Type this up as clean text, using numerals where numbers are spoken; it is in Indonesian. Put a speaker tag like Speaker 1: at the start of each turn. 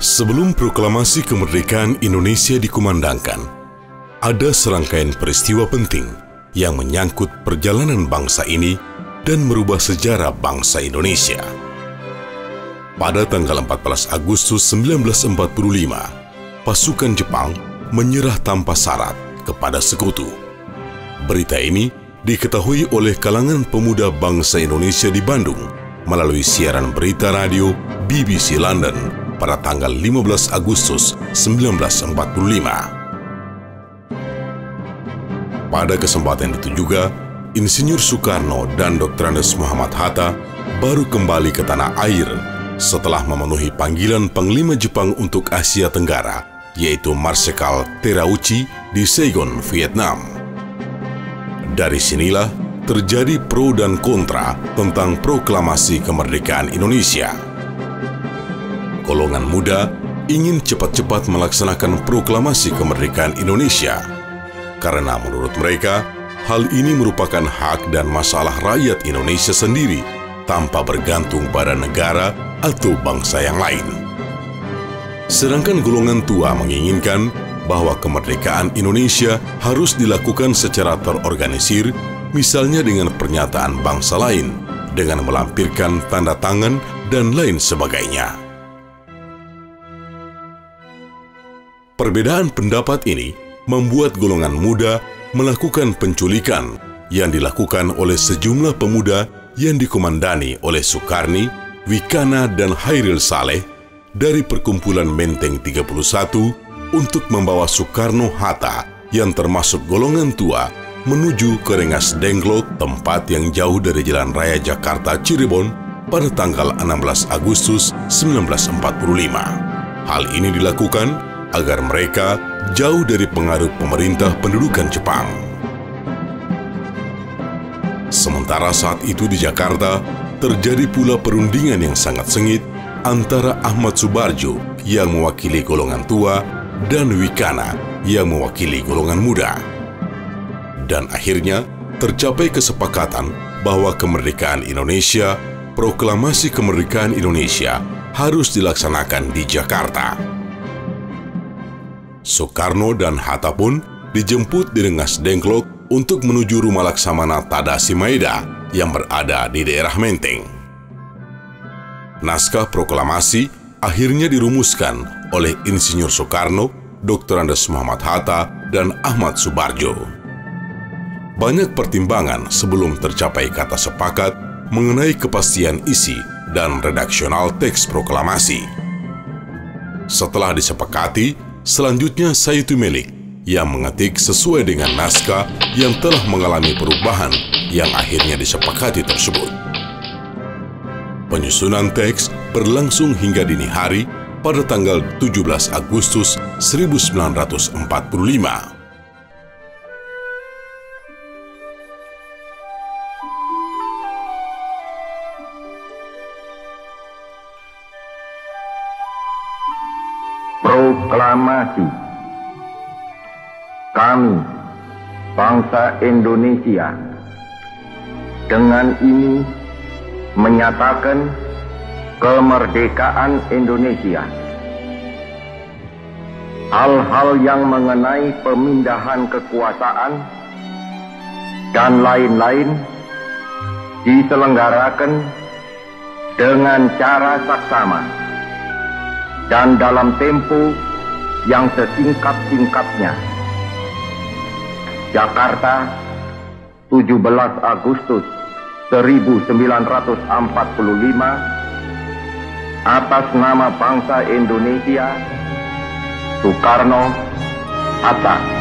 Speaker 1: Sebelum proklamasi kemerdekaan Indonesia dikumandangkan, ada serangkaian peristiwa penting yang menyangkut perjalanan bangsa ini dan merubah sejarah bangsa Indonesia. Pada tanggal 14 Agustus 1945, pasukan Jepang menyerah tanpa syarat kepada sekutu. Berita ini diketahui oleh kalangan pemuda bangsa Indonesia di Bandung melalui siaran berita radio BBC London pada tanggal 15 Agustus 1945. Pada kesempatan itu juga, Insinyur Soekarno dan Dr. Andes Muhammad Hatta baru kembali ke tanah air setelah memenuhi panggilan Panglima Jepang untuk Asia Tenggara, yaitu Marsekal Terauchi di Saigon, Vietnam. Dari sinilah terjadi pro dan kontra tentang proklamasi kemerdekaan Indonesia. Golongan muda ingin cepat-cepat melaksanakan proklamasi kemerdekaan Indonesia karena menurut mereka hal ini merupakan hak dan masalah rakyat Indonesia sendiri tanpa bergantung pada negara atau bangsa yang lain. Sedangkan golongan tua menginginkan bahwa kemerdekaan Indonesia harus dilakukan secara terorganisir, misalnya dengan pernyataan bangsa lain, dengan melampirkan tanda tangan dan lain sebagainya. Perbedaan pendapat ini membuat golongan muda melakukan penculikan yang dilakukan oleh sejumlah pemuda yang dikomandani oleh Sukarni, Wikana, dan Hairil Saleh dari perkumpulan Menteng 31 untuk membawa Soekarno-Hatta yang termasuk golongan tua menuju ke Rengas Dengklok, tempat yang jauh dari Jalan Raya Jakarta Cirebon pada tanggal 16 Agustus 1945. Hal ini dilakukan agar mereka jauh dari pengaruh pemerintah pendudukan Jepang. Sementara saat itu di Jakarta, terjadi pula perundingan yang sangat sengit antara Ahmad Subarjo yang mewakili golongan tua dan Wikana yang mewakili golongan muda. Dan akhirnya tercapai kesepakatan bahwa kemerdekaan Indonesia, proklamasi kemerdekaan Indonesia harus dilaksanakan di Jakarta. Soekarno dan Hatta pun dijemput di Rengas Dengklok untuk menuju rumah Laksamana Tadashi Maeda yang berada di daerah Menteng. Naskah proklamasi akhirnya dirumuskan oleh Insinyur Soekarno, Dr. Andes Muhammad Hatta, dan Ahmad Subarjo. Banyak pertimbangan sebelum tercapai kata sepakat mengenai kepastian isi dan redaksional teks proklamasi. Setelah disepakati, selanjutnya Sayyidu Melik yang mengetik sesuai dengan naskah yang telah mengalami perubahan yang akhirnya disepakati tersebut. Penyusunan teks berlangsung hingga dini hari pada tanggal 17 Agustus 1945.
Speaker 2: Proklamasi. Kami, bangsa Indonesia, dengan ini menyatakan kemerdekaan Indonesia. Hal-hal yang mengenai pemindahan kekuasaan dan lain-lain diselenggarakan dengan cara saksama dan dalam tempo yang sesingkat-singkatnya. Jakarta, 17 Agustus 1945, atas nama bangsa Indonesia, Soekarno, Hatta.